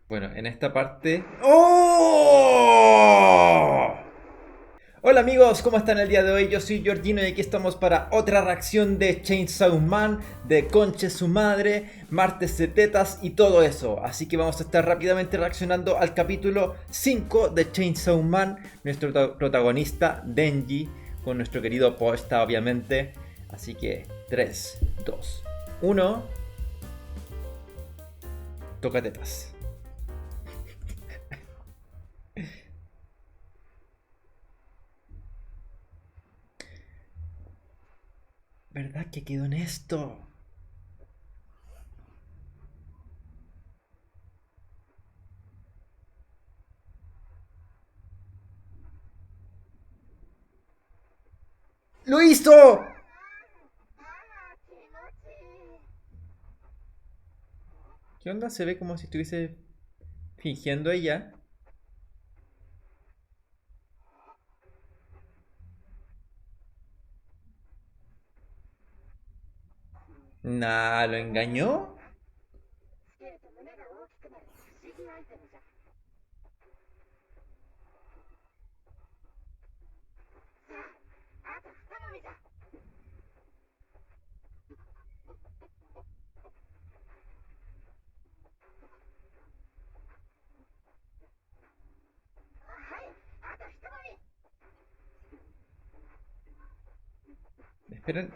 Bueno, en esta parte... ¡Oh! Hola amigos, ¿cómo están el día de hoy? Yo soy Georgino y aquí estamos para otra reacción de Chainsaw Man, de Conche su madre, martes de tetas y todo eso. Así que vamos a estar rápidamente reaccionando al capítulo 5 de Chainsaw Man, nuestro protagonista Denji, con nuestro querido Poesta obviamente. Así que 3, 2, 1, toca tetas. ¿Verdad que quedó en esto? ¡Lo hizo! ¿Qué onda? Se ve como si estuviese fingiendo ella. Nah, ¿lo engañó? Esperen.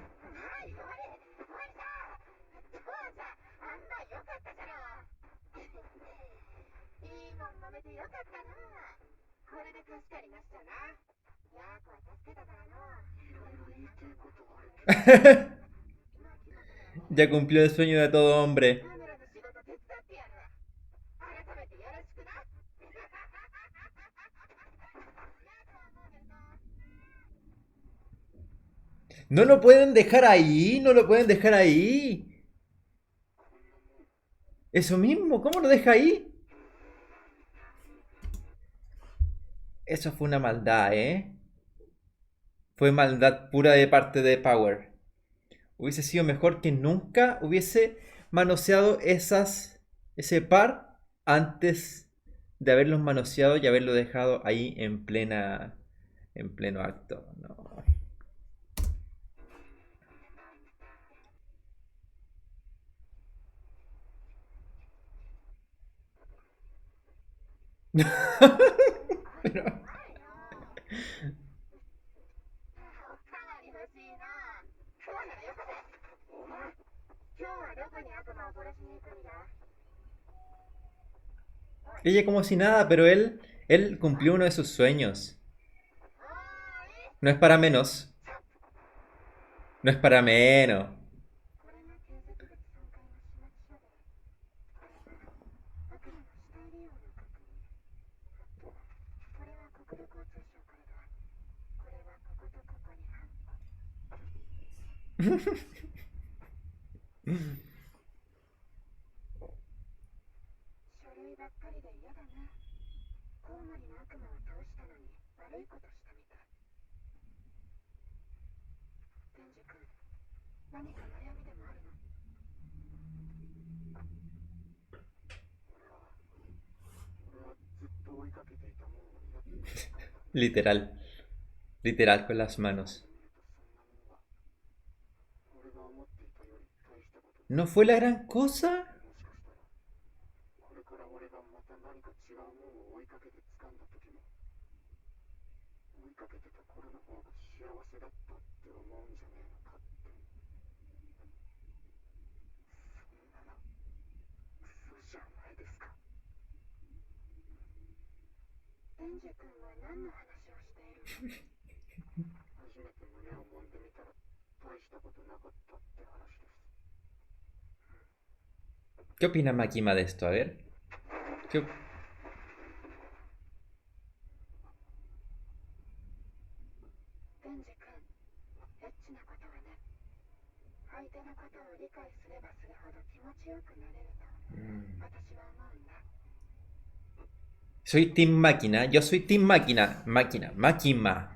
Ya cumplió el sueño de todo hombre. No lo pueden dejar ahí, no lo pueden dejar ahí. Eso mismo, ¿cómo lo deja ahí? Eso fue una maldad, ¿eh? Fue maldad pura de parte de Power. Hubiese sido mejor que nunca hubiese manoseado ese par antes de haberlos manoseado y haberlo dejado ahí en pleno acto. No. Pero- ella como si nada, pero él cumplió uno de sus sueños. No es para menos. No es para menos. Literal. Literal con las manos. ¿No fue la gran cosa? ¿Qué opina Makima de esto? A ver. ¿Qué... Soy Team Máquina. Yo soy Team Máquina. Máquina. Makima.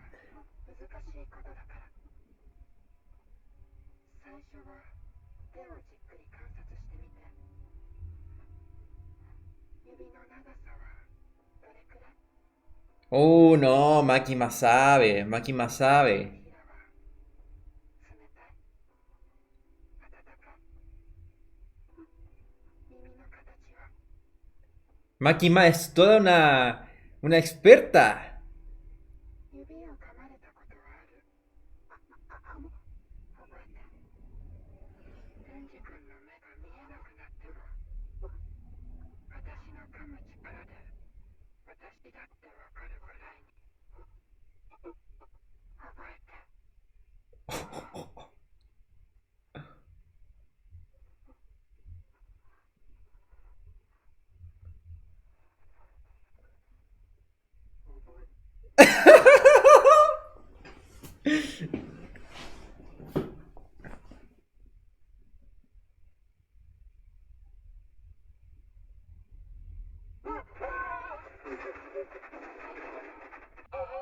No, Makima sabe, Makima sabe. Makima es toda una experta.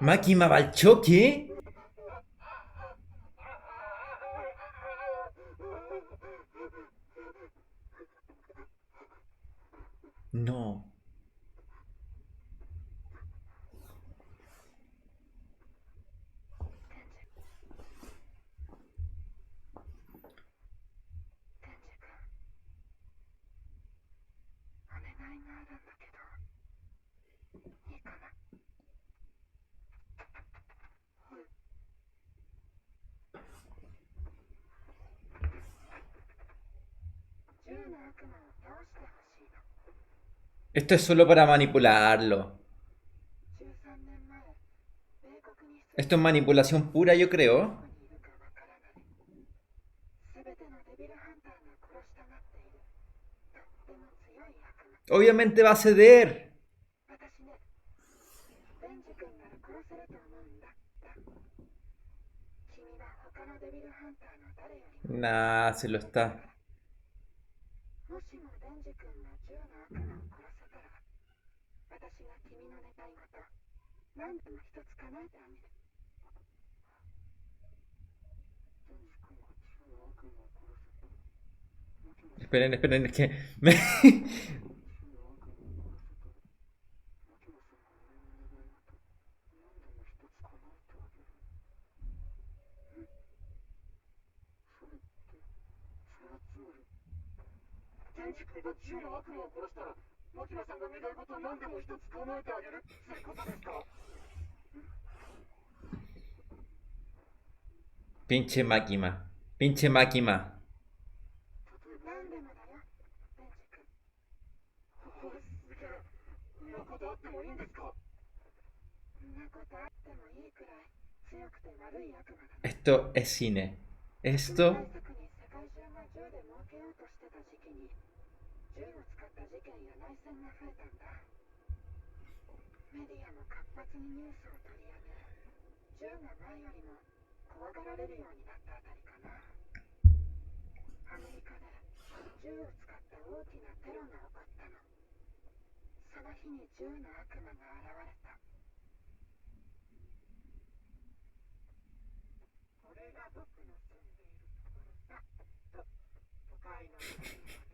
Makima va al choque. No. Esto es solo para manipularlo. Esto es manipulación pura, yo creo. Obviamente va a ceder. Nah, se lo está. Esperen, esperen, es que Pinche Makima. Pinche Makima. Esto es cine. Esto...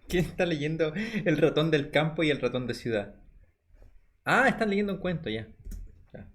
¿Quién está leyendo El ratón del campo y el ratón de ciudad? Ah, están leyendo un cuento ya. Ya.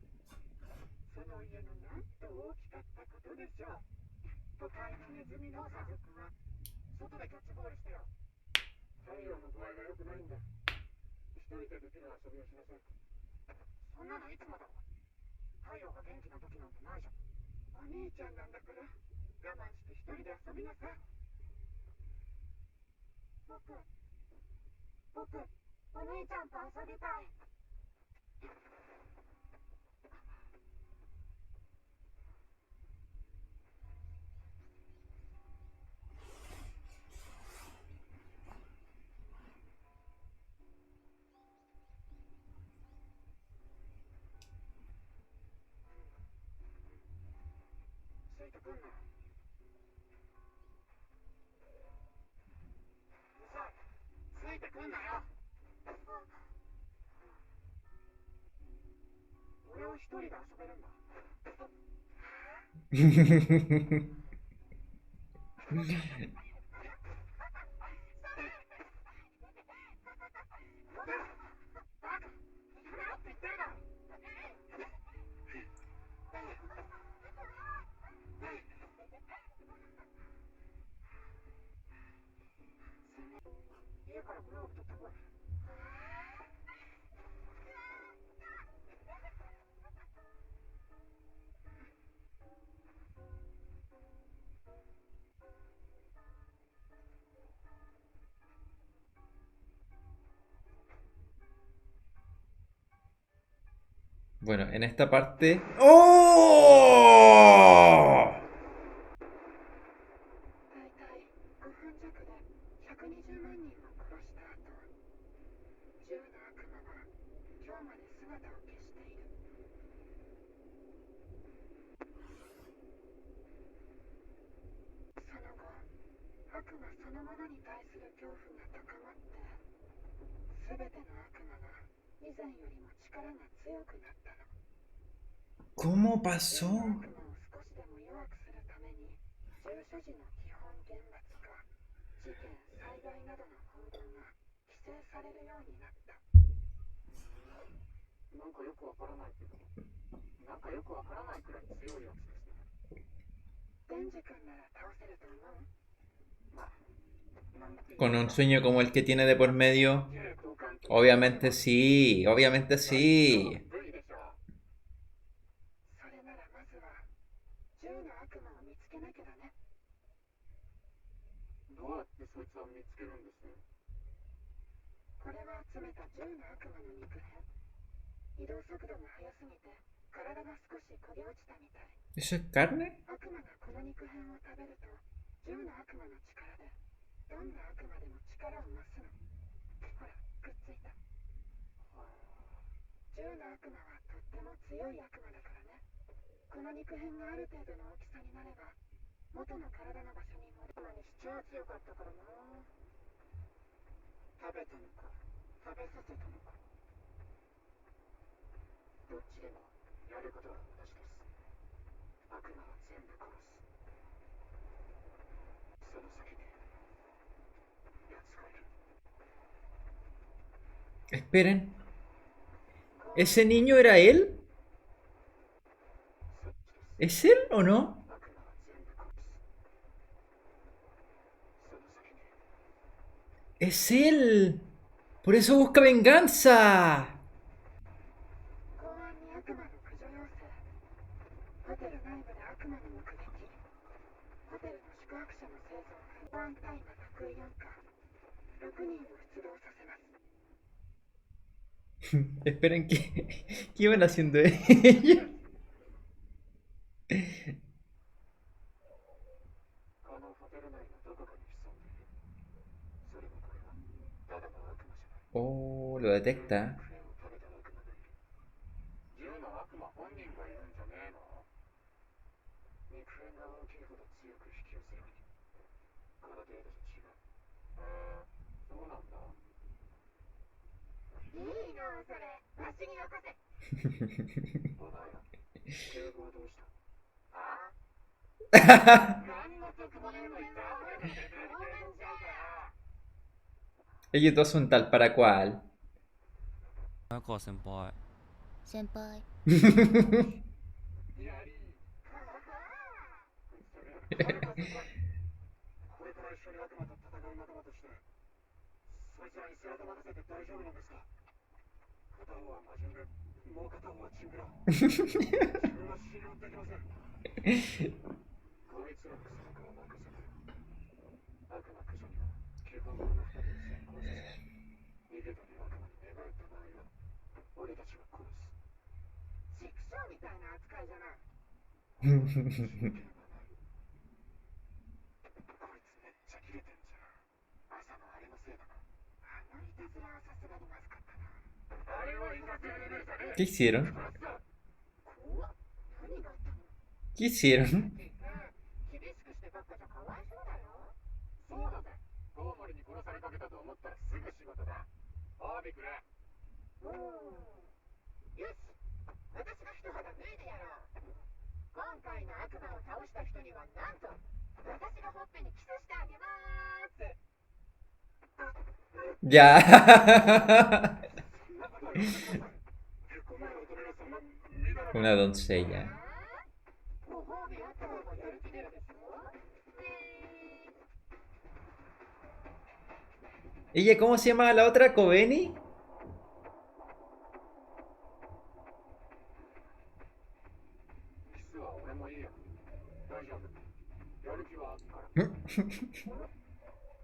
Bueno, en esta parte... ¡Oh! 大体5分弱で120万人を殺した後、銃の悪魔は今日まで姿を消している。その後、悪魔そのものに対する恐怖が高まって、すべての悪魔が以前よりも力が強くなったの。 ¿Cómo 悪 pasó? 魔を少しでも弱くするために、銃所持の基本厳罰化、事件、災害などの報道が規制されるようになった。なんかよくわからないけど、なんかよくわからないくらい強いやつですね。デンジ君なら倒せると思う？まあ、なんていう Con un sueño como el que tiene de por medio. Obviamente sí, obviamente sí. それならまずは銃の悪魔を見つけなきゃだね。どうやってそいつを見つけるんです？これは集めた銃の悪魔の肉片。移動速度が速すぎて体が少し焦げ落ちたみたい。 ¿Eso es carne? 悪魔がこの肉片を食べると、銃の悪魔の力でどんな悪魔でも力を増すの。ほら、くっついた。銃の悪魔はとっても強い悪魔だからね。この肉片がある程度の大きさになれば、元の体の場所に戻るのに主張は強かったからな。食べたのか、食べさせたのか。どっちでもやることは同じです。悪魔は全部殺す。その先に奴がいる。 Esperen. ¿Ese niño era él? ¿Es él o no? 悪魔は全部殺す。その先に ¡Es él! ¡Por eso busca venganza! 公安に悪魔の駆除要請。ホテル内部で悪魔の目撃。ホテルの宿泊者の生存。保安隊が得意4課。6人を出動させます。 Esperen, ¿qué iban haciendo ellos? このホテル内のどこかに潜んでいる。それもこれはただの悪魔じゃない。 Oh, lo detecta. 肉片を食べた悪魔がいる。銃の悪魔本人がいるんじゃねえの？肉片が大きいほど強く引き寄せられる。この程度じゃ違う。そうなんだ。いいなそれ。わしによこせ。お前ら、警棒どうした？ああ？何の得もねえのにダブルで出てるんじゃん。 Ellos dos son tal para cual. 早川先輩。先輩。これから一緒に悪魔と戦う仲間として、そいつらに姿任せて大丈夫なんですか？片方は真面目、もう片方はチンピラ。自分は信用できません。こいつらの背中を任せて、悪魔駆除には基本この二人を先行させ、逃げたり悪魔に寝返った場合は、俺たちが殺す。畜生みたいな扱いじゃない。こいつめっちゃキレてんじゃん。朝のあれのせいだな。あのいたずらはさすがにまずかったな。あれはいたずらレベルじゃねえ。 ¿Qué hicieron? 怖っ。何があったの？ ¿Qué hicieron? 厳しくしてばっかじゃかわいそうだよ。そうだぜ。コウモリに殺されかけたと思ったらすぐ仕事だ。アービくれ。おー。よし。私が一肌脱いでやろう。今回の悪魔を倒した人にはなんと私がほっぺにキス Ya. 結婚前の乙女がそんなみだら Una doncella. ご褒美あった方がやる気出るでしょ ¿Ella cómo se llama la otra? ¿Kobeni? キスは俺もいいよ大丈夫やる気はあるから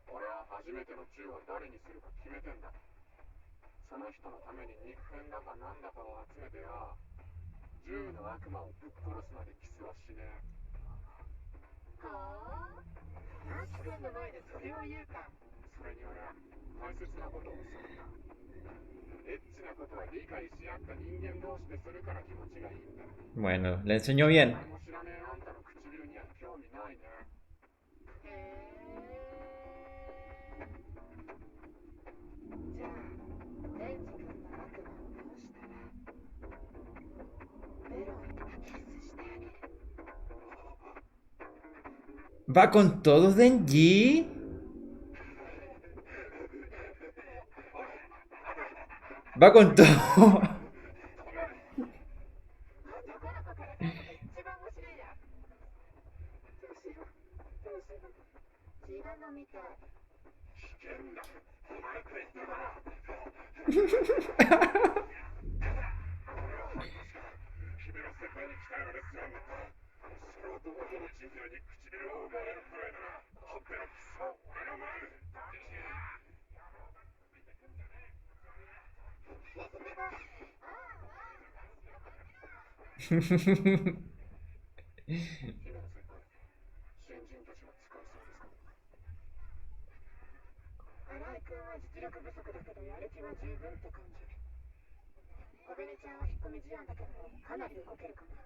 俺は初めての銃を誰にするか決めてんだその人のために肉片だかなんだかを集めてよ銃の悪魔をぶっ殺すまでキスはしねえはあマキ君の前でそれを言うかそれに俺は大切なことを教わったエッチなことは理解し合った人間同士でするから気持ちがいいんだ Bueno, le enseñó bien. 誰も知らねえあんたの唇には興味ないねへえじゃあデンジ君の悪魔を倒したらベロにキスしてあげる ¿Va con todo Denji? 'Va con todo. 男の子から見るのが一番面白いやどうしようどうしよう自分の見たい危険だ早く言ってもらう君の世界に来たようですよその男との人生に唇を奪われるくらいならほっぺのキスは俺の前で 新井君は実力不足だけどやる気は十分って感じ小紅ちゃんは引っ込み思案だけどかなり動けるかな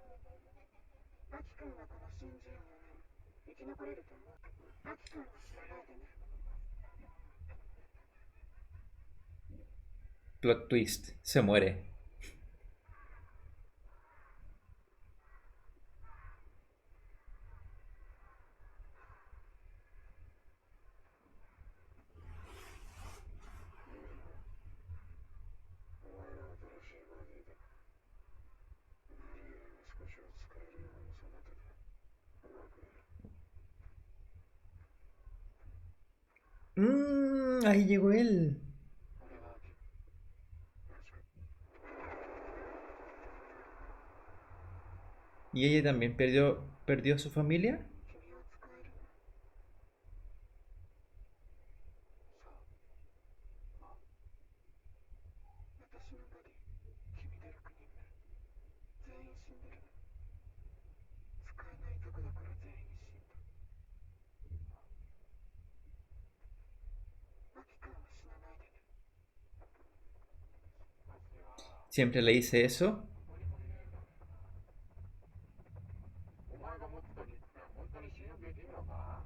アキ君はこの新人を生き残れると思うアキ君は知らないでね Plot twist. Se muere. Ahí llegó él. ¿Y ella también perdió a su familia? 君を使える私のボディ君で6人目全員死んでる使えないとこだから全員死んだアキ君は死なないでね Siempre le dice eso. お前が持ってた肉が本当に信用できるのか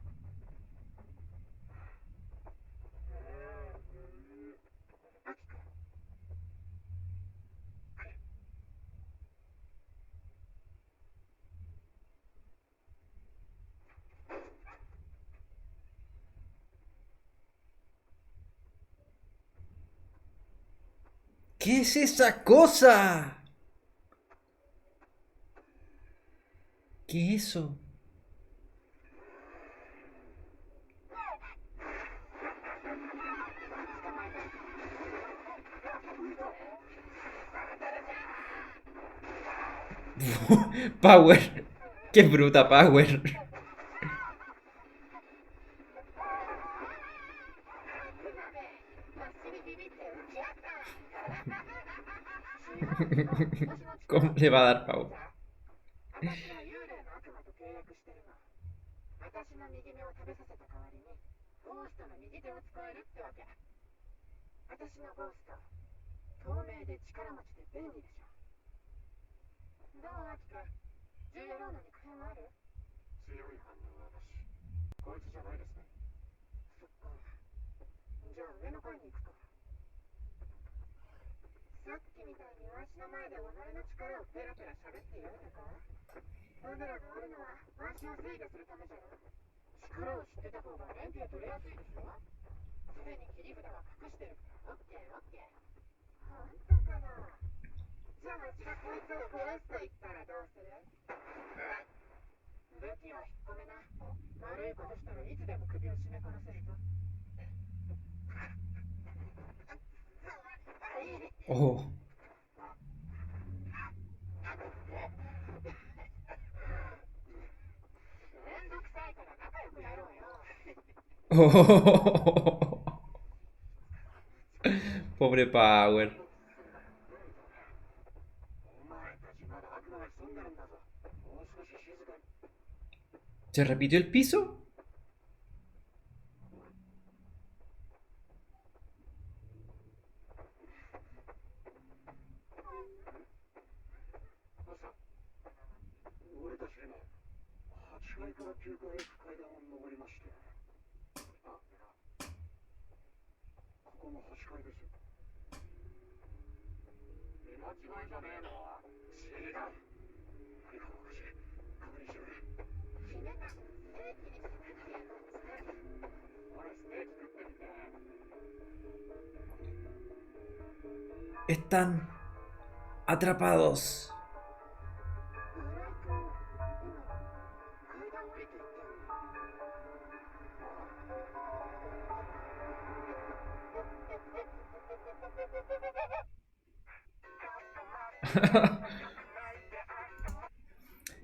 ¿Qué es esa cosa? ¿Qué es eso? Power. Qué bruta Power. ¿Cómo le va a dar Power? 私は幽霊の悪魔と契約してるの私の右目を食べさせた代わりにゴーストの右手を使えるってわけ私のゴースト透明で力持ちで便利でしょどうアキ君重野郎の肉片はある強い反応はなしこいつじゃないですねそっかじゃあ上の階に行くかさっきみたいにわしの前で己の力をペラペラ喋ってやるのか俺らがおるのはわしを制御するためじゃろ力を知ってた方が連携取れやすいでしょすでに切り札は隠してる。オッケーオッケー。本当かな。じゃあ私がこいつを殺すと言ったらどうする？武器は引っ込めな。悪いことしたらいつでも首を絞め殺せるぞ。おお。めんどくさいから仲良くやろうよ。Oh. Pobre Power. お前たちまだ悪魔が潜んでるんだぞ。もう少し静かに。¿Se repitió el piso? 朝、俺たち今、8階から9階へ行く階段を登りまして。あ、ここも8階です。見間違いじゃねえの？違う。何かおかしい。確認しろ。決めた。ステーキにする。俺ステーキ食ってみて。Están atrapados. 浦井君、今、階段降りていったよね。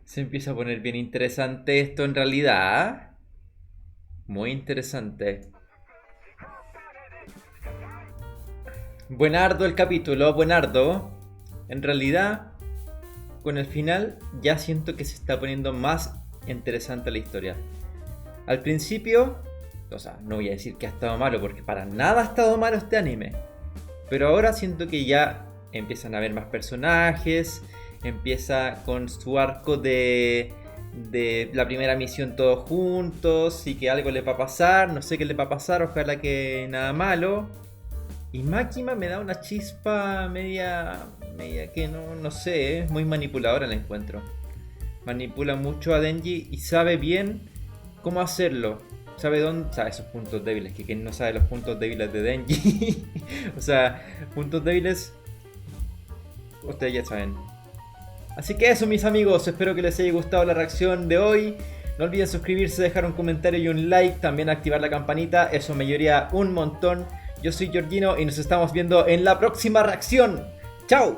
Se empieza a poner bien interesante esto en realidad. Muy interesante. Buenardo el capítulo, buenardo. En realidad, con el final ya siento que se está poniendo más interesante la historia. Al principio, o sea, no voy a decir que ha estado malo, porque para nada ha estado malo este anime. Pero ahora siento que ya empiezan a haber más personajes, empieza con su arco de la primera misión todos juntos y que algo le va a pasar, no sé qué le va a pasar, ojalá que nada malo. Y Makima me da una chispa media que no sé, muy manipuladora la encuentro. Manipula mucho a Denji y sabe bien cómo hacerlo. Sabe sus puntos débiles, que quien no sabe los puntos débiles de Denji. O sea, puntos débiles, ustedes ya saben. Así que eso, mis amigos, espero que les haya gustado la reacción de hoy. No olviden suscribirse, dejar un comentario y un like, también activar la campanita, eso me ayudaría un montón. Yo soy Georgino y nos estamos viendo en la próxima reacción. ¡Chao!